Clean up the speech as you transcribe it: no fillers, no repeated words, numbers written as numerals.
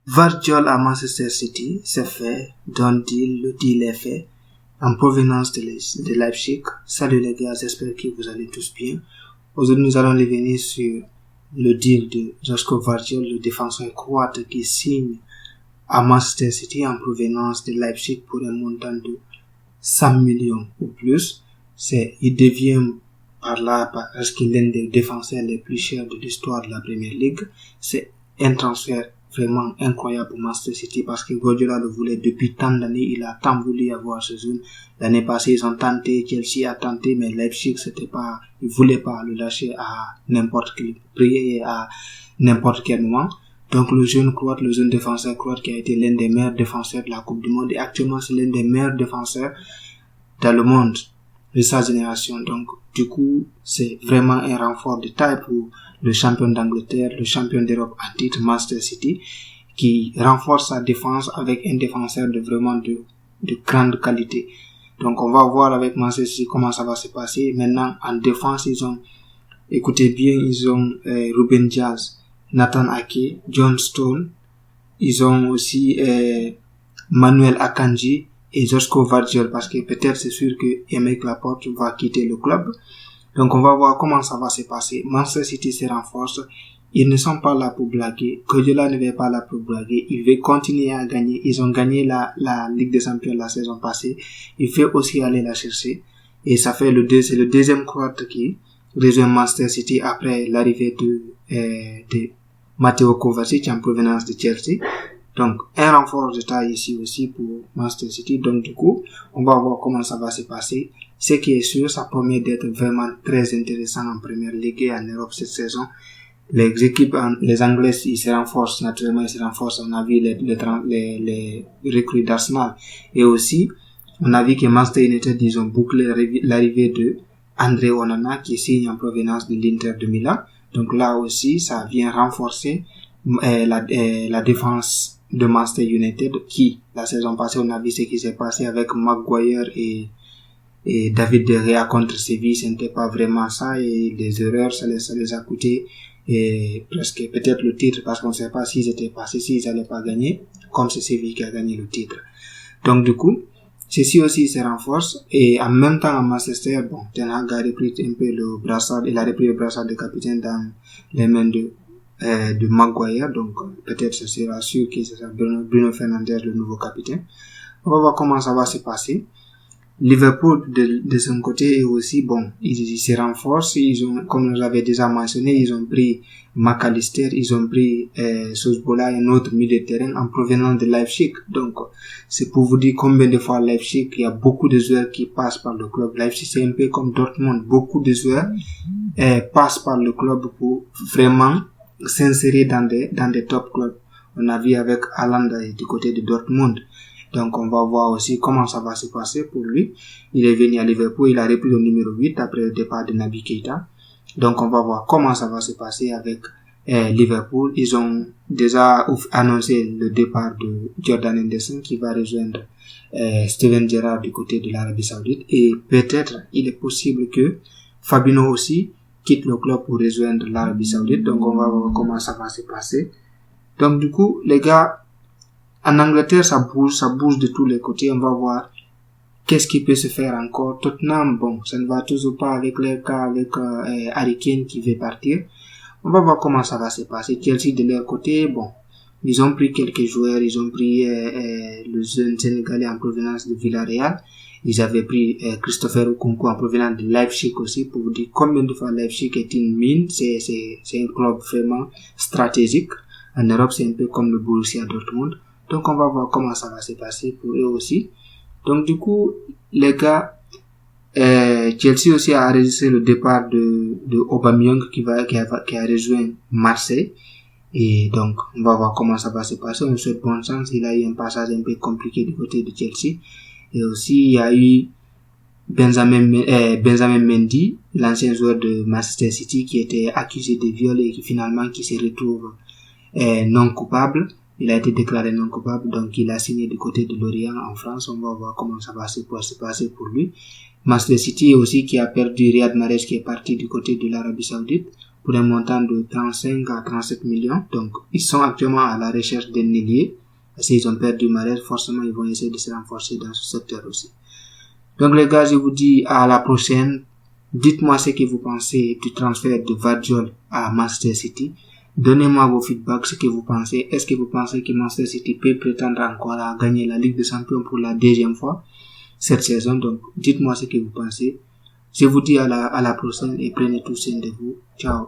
Vardiol à Manchester City, c'est fait. Done deal, le deal est fait. En provenance de Leipzig. Salut les gars, j'espère que vous allez tous bien. Aujourd'hui, nous allons revenir sur le deal de Joško Vardiol, le défenseur croate qui signe à Manchester City en provenance de Leipzig pour un montant de 100 millions ou plus. Il devient parce qu'il est l'un des défenseurs les plus chers de l'histoire de la Premier League. C'est un transfert vraiment incroyable pour Manchester City parce que Guardiola le voulait depuis tant d'années. Il a tant voulu avoir ce jeune. L'année passée, ils ont tenté, Chelsea a tenté, mais Leipzig, ils voulaient pas le lâcher à n'importe quel prix et à n'importe quel moment. Donc le jeune défenseur croate qui a été l'un des meilleurs défenseurs de la Coupe du Monde et actuellement c'est l'un des meilleurs défenseurs dans le monde de sa génération. Donc du coup, c'est vraiment un renfort de taille pour le champion d'Angleterre, le champion d'Europe en titre, Manchester City, qui renforce sa défense avec un défenseur de grande qualité. Donc on va voir avec Manchester City comment ça va se passer. Maintenant, en défense, ils ont Ruben Dias, Nathan Ake, John Stone. Ils ont aussi Manuel Akanji et Joško Vardiol parce que peut-être c'est sûr que Aymeric Laporte va quitter le club. Donc on va voir comment ça va se passer. Manchester City se renforce. Ils ne sont pas là pour blaguer. Guardiola ne va pas là pour blaguer. Il veut continuer à gagner. Ils ont gagné la Ligue des Champions la saison passée. Il fait aussi aller la chercher. Et c'est le deuxième croate qui rejoint Manchester City après l'arrivée de Mateo Kovacic en provenance de Chelsea. Donc, un renfort de taille ici aussi pour Manchester City. Donc, du coup, on va voir comment ça va se passer. Ce qui est sûr, ça promet d'être vraiment très intéressant en Première Ligue et en Europe cette saison. Les équipes, les Anglais, ils se renforcent, naturellement, ils se renforcent. On a vu les recrues d'Arsenal. Et aussi, on a vu que Manchester United, ils ont bouclé l'arrivée de André Onana, qui signe en provenance de l'Inter de Milan. Donc là aussi, ça vient renforcer la défense de Manchester United, qui, la saison passée, on a vu ce qui s'est passé avec Maguire et David De Gea contre Séville. Ce n'était pas vraiment ça, et les erreurs, ça les a coûté presque peut-être le titre, parce qu'on ne sait pas s'ils n'allaient pas gagner, comme c'est Séville qui a gagné le titre. Donc du coup, ceci aussi se renforce, et en même temps à Manchester, Ten Hag a repris un peu le brassard de capitaine dans les mains de Maguire. Donc peut-être ce sera sûr que ce sera Bruno Fernandes le nouveau capitaine. On va voir comment ça va se passer. Liverpool de son côté aussi, ils se renforcent. Comme je l'avais déjà mentionné, ils ont pris McAllister, ils ont pris Sosbola, un autre milieu de terrain en provenance de Leipzig. Donc c'est pour vous dire combien de fois Leipzig, il y a beaucoup de joueurs qui passent par le club. Leipzig, c'est un peu comme Dortmund, beaucoup de joueurs passent par le club pour vraiment s'insérer dans des top clubs. On a vu avec Haaland du côté de Dortmund. Donc on va voir aussi comment ça va se passer pour lui. Il est venu à Liverpool, il a repris le numéro 8 après le départ de Naby Keita. Donc on va voir comment ça va se passer avec Liverpool. Ils ont déjà annoncé le départ de Jordan Henderson qui va rejoindre Steven Gerrard du côté de l'Arabie Saoudite. Et peut-être il est possible que Fabinho aussi quitte le club pour rejoindre l'Arabie Saoudite. Donc on va voir comment ça va se passer. Donc du coup, les gars, en Angleterre, ça bouge de tous les côtés. On va voir qu'est-ce qui peut se faire encore. Tottenham, ça ne va toujours pas avec les cas avec Harry Kane qui veut partir. On va voir comment ça va se passer. Chelsea de leur côté, ils ont pris quelques joueurs. Ils ont pris le jeune Sénégalais en provenance de Villarreal. Ils avaient pris Christopher Nkunku en provenance de Leipzig aussi, pour vous dire combien de fois Leipzig est une mine. C'est un club vraiment stratégique. En Europe, c'est un peu comme le Borussia Dortmund. Donc on va voir comment ça va se passer pour eux aussi. Donc du coup, les gars, Chelsea aussi a enregistré le départ de Aubameyang qui a rejoint Marseille. Et donc on va voir comment ça va se passer. On lui souhaite bonne chance. Il a eu un passage un peu compliqué du côté de Chelsea. Et aussi il y a eu Benjamin Mendy, l'ancien joueur de Manchester City, qui était accusé de viol et qui se retrouve non coupable. Il a été déclaré non coupable, donc il a signé du côté de Lorient en France. On va voir comment ça va se passer pour lui. Manchester City aussi qui a perdu Riyad Mahrez qui est parti du côté de l'Arabie Saoudite. pour un montant de 35 à 37 millions. Donc, ils sont actuellement à la recherche d'un ailier. S'ils ont perdu Mahrez, forcément, ils vont essayer de se renforcer dans ce secteur aussi. Donc, les gars, je vous dis à la prochaine. Dites-moi ce que vous pensez du transfert de Virgil à Manchester City. Donnez-moi vos feedbacks, ce que vous pensez. Est-ce que vous pensez que Manchester City peut prétendre encore à gagner la Ligue des Champions pour la deuxième fois cette saison? Donc, dites-moi ce que vous pensez. Je vous dis à la prochaine et prenez tout soin de vous. Ciao.